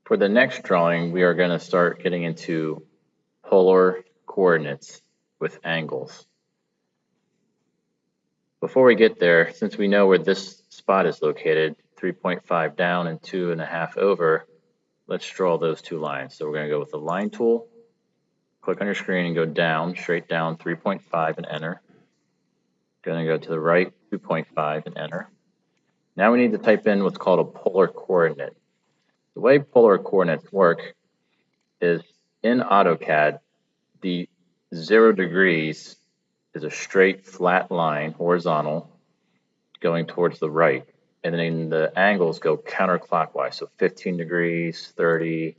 For the next drawing, we are going to start getting into polar coordinates with angles. Before we get there, since we know where this spot is located, 3.5 down and 2.5 over, let's draw those two lines. So we're going to go with the line tool, click on your screen and go down, straight down 3.5 and enter. Going to go to the right 2.5 and enter. Now we need to type in what's called a polar coordinate. The way polar coordinates work is in AutoCAD, the 0 degrees is a straight flat line, horizontal, going towards the right. And then the angles go counterclockwise. So 15 degrees, 30,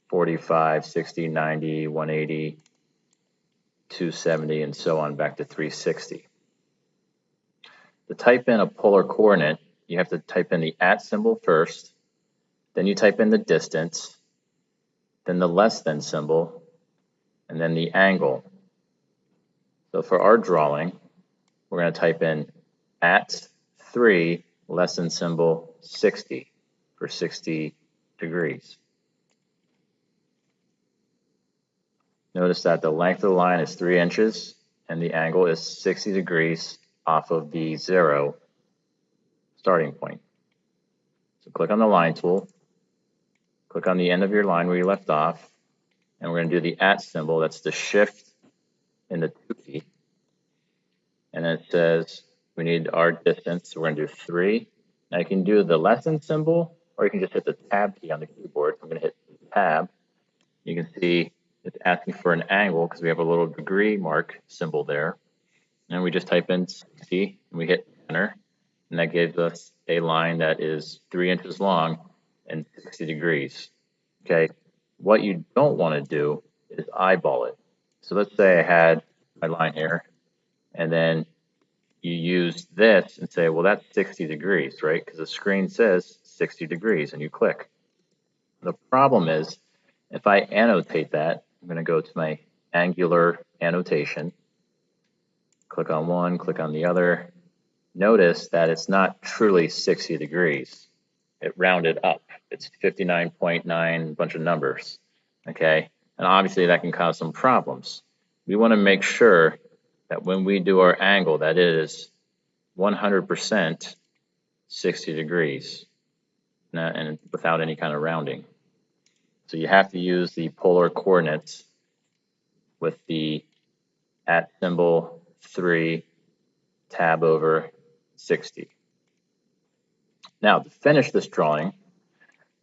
45, 60, 90, 180, 270, and so on back to 360. To type in a polar coordinate, you have to type in the @ symbol first, then you type in the distance, then the less than symbol, and then the angle. So for our drawing, we're going to type in @3 less than symbol 60 for 60 degrees. Notice that the length of the line is 3 inches and the angle is 60 degrees off of the 0 starting point. So click on the line tool, click on the end of your line where you left off, and we're going to do the @ symbol. That's the shift in the 2 key. And then it says we need our distance, so we're going to do 3. Now you can do the less than symbol, or you can just hit the tab key on the keyboard. I'm going to hit tab. You can see it's asking for an angle because we have a little degree mark symbol there. And we just type in 60 and we hit enter. And that gives us a line that is 3 inches long and 60 degrees. Okay, what you don't want to do is eyeball it. So let's say I had my line here, and then you use this and say, well, that's 60 degrees, right? Because the screen says 60 degrees, and you click. The problem is, if I annotate that, I'm going to go to my angular annotation, click on one, click on the other. Notice that it's not truly 60 degrees. It rounded up. It's 59.9, bunch of numbers, okay? And obviously that can cause some problems. We want to make sure that when we do our angle, that it is 100% 60 degrees, and without any kind of rounding. So you have to use the polar coordinates with the @ symbol 3, tab over 60. Now, to finish this drawing,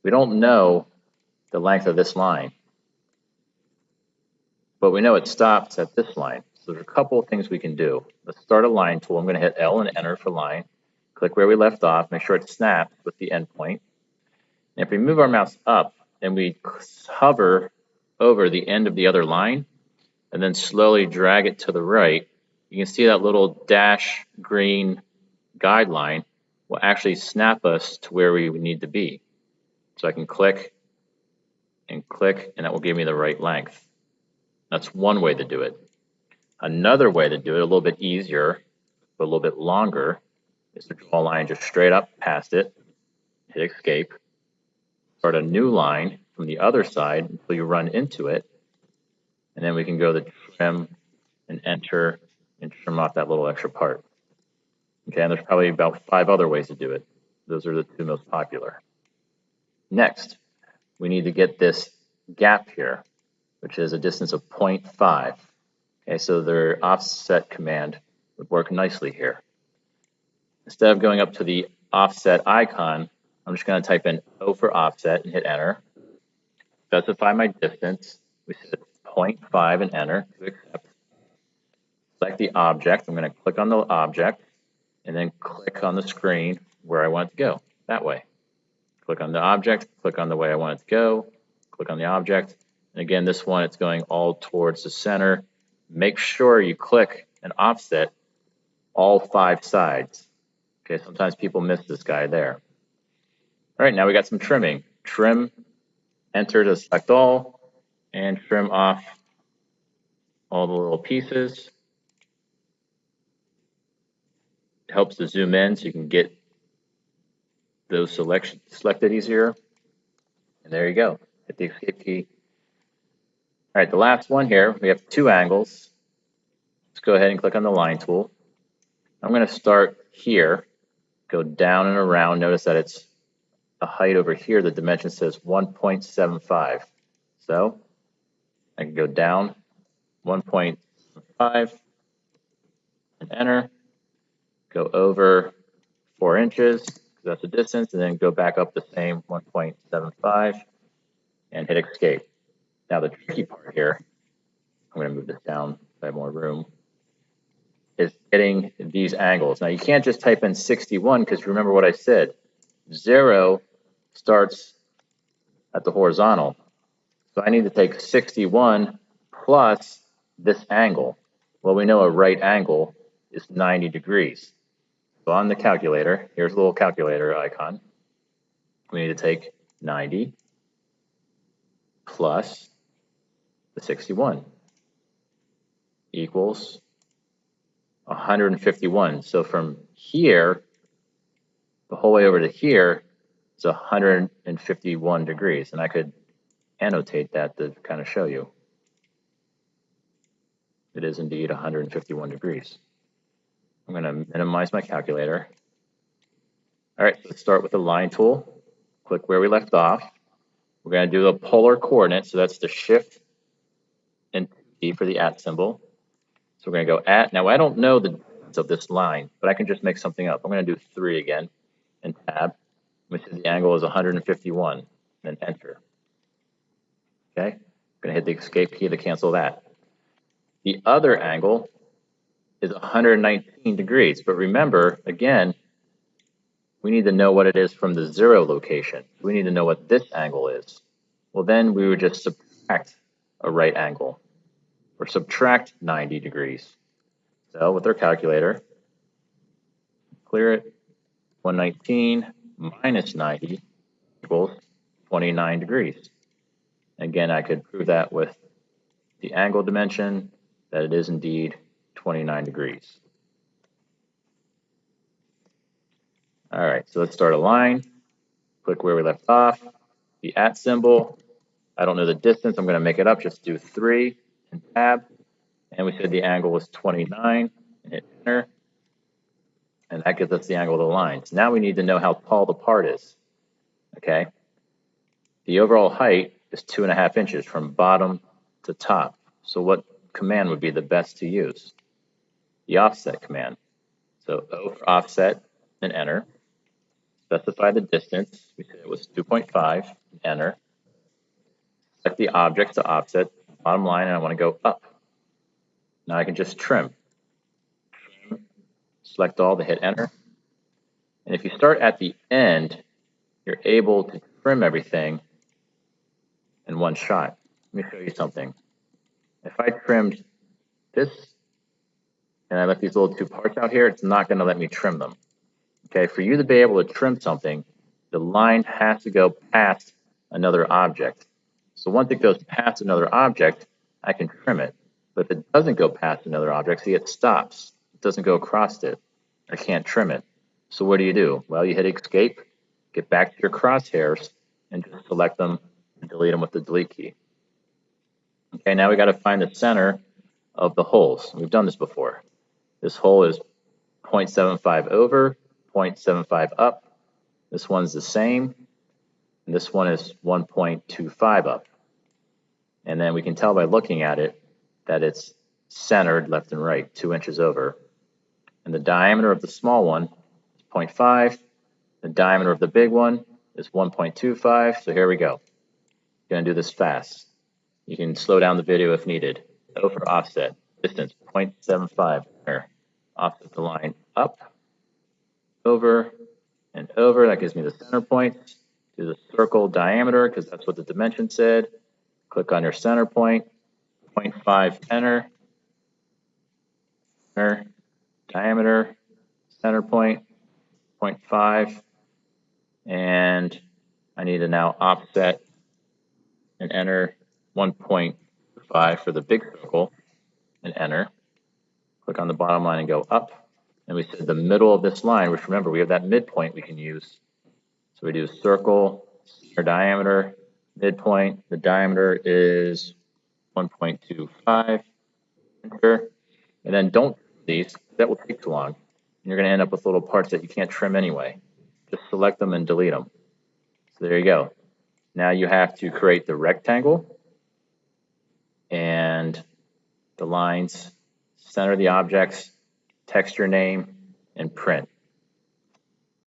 we don't know the length of this line, but we know it stops at this line. So there's a couple of things we can do. Let's start a line tool. I'm going to hit L and enter for line. Click where we left off. Make sure it snaps with the endpoint. And if we move our mouse up and we hover over the end of the other line and then slowly drag it to the right, you can see that little dash green guideline will actually snap us to where we need to be. So I can click, and that will give me the right length. That's one way to do it. Another way to do it, a little bit easier, but a little bit longer, is to draw a line just straight up past it, hit escape, start a new line from the other side until you run into it, and then we can go to trim and enter and trim off that little extra part. Okay, and there's probably about 5 other ways to do it. Those are the 2 most popular. Next, we need to get this gap here, which is a distance of 0.5. Okay, so their offset command would work nicely here. Instead of going up to the offset icon, I'm just going to type in O for offset and hit enter. Specify my distance. We set 0.5 and enter to accept. Select the object. I'm going to click on the object and then click on the screen where I want it to go, that way. Click on the object, click on the way I want it to go, click on the object. And again, this one, it's going all towards the center. Make sure you click and offset all 5 sides. Okay, sometimes people miss this guy there. All right, now we got some trimming. Trim, enter to select all, and trim off all the little pieces. It helps to zoom in so you can get those selected easier. And there you go. Hit the escape key. All right, the last one here, we have two angles. Let's go ahead and click on the line tool. I'm going to start here, go down and around. Notice that it's a height over here. The dimension says 1.75. So I can go down 1.5 and enter. Go over 4 inches, that's the distance, and then go back up the same 1.75 and hit escape. Now the tricky part here, I'm going to move this down so I have more room, is getting these angles. Now you can't just type in 61 because remember what I said, 0 starts at the horizontal. So I need to take 61 plus this angle. Well, we know a right angle is 90 degrees. So on the calculator, here's a little calculator icon. We need to take 90 plus the 61 equals 151. So from here, the whole way over to here is 151 degrees. And I could annotate that to kind of show you. It is indeed 151 degrees. I'm going to minimize my calculator. All right, let's start with the line tool. Click where we left off. We're going to do the polar coordinate, so that's the shift and T for the at symbol. So we're going to go at. Now, I don't know the distance of this line, but I can just make something up. I'm going to do 3 again and tab. We see the angle is 151, then enter. Okay, I'm going to hit the escape key to cancel that. The other angle is 119 degrees, but remember, again, we need to know what it is from the 0 location. We need to know what this angle is. Well, then we would just subtract a right angle, or subtract 90 degrees. So with our calculator, clear it, 119 minus 90 equals 29 degrees. Again, I could prove that with the angle dimension, that it is indeed 29 degrees. All right, so let's start a line. Click where we left off. The at symbol, I don't know the distance. I'm going to make it up. Just do 3 and tab. And we said the angle was 29 and hit enter. And that gives us the angle of the line. So now we need to know how tall the part is. Okay. The overall height is 2.5 inches from bottom to top. So what command would be the best to use? The offset command. So O for offset and enter. Specify the distance. We said it was 2.5 and enter. Select the object to offset bottom line, and I want to go up. Now I can just trim. Select all to hit enter. And if you start at the end, you're able to trim everything in one shot. Let me show you something. If I trimmed this and I left these little 2 parts out here, it's not going to let me trim them. Okay, for you to be able to trim something, the line has to go past another object. So once it goes past another object, I can trim it. But if it doesn't go past another object, see, it stops. It doesn't go across it. I can't trim it. So what do? Well, you hit escape, get back to your crosshairs, and just select them and delete them with the delete key. Okay, now we got to find the center of the holes. We've done this before. This hole is 0.75 over, 0.75 up. This one's the same. And this one is 1.25 up. And then we can tell by looking at it that it's centered left and right, 2 inches over. And the diameter of the small one is 0.5. The diameter of the big one is 1.25. So here we go. Going to do this fast. You can slow down the video if needed. O for offset, distance 0.75. Offset the line up, over, and over. That gives me the center point. Do the circle diameter because that's what the dimension said. Click on your center point, 0.5, enter. Enter. Diameter, center point, 0.5. And I need to now offset and enter 1.5 for the big circle and enter. Click on the bottom line and go up. And we said the middle of this line, which remember we have that midpoint we can use. So we do circle, center diameter, Midpoint, the diameter is 1.25. Enter. And then don't trim these, that will take too long. And you're going to end up with little parts that you can't trim anyway. Just select them and delete them. So there you go. Now you have to create the rectangle and the lines, center the objects, text your name, and print.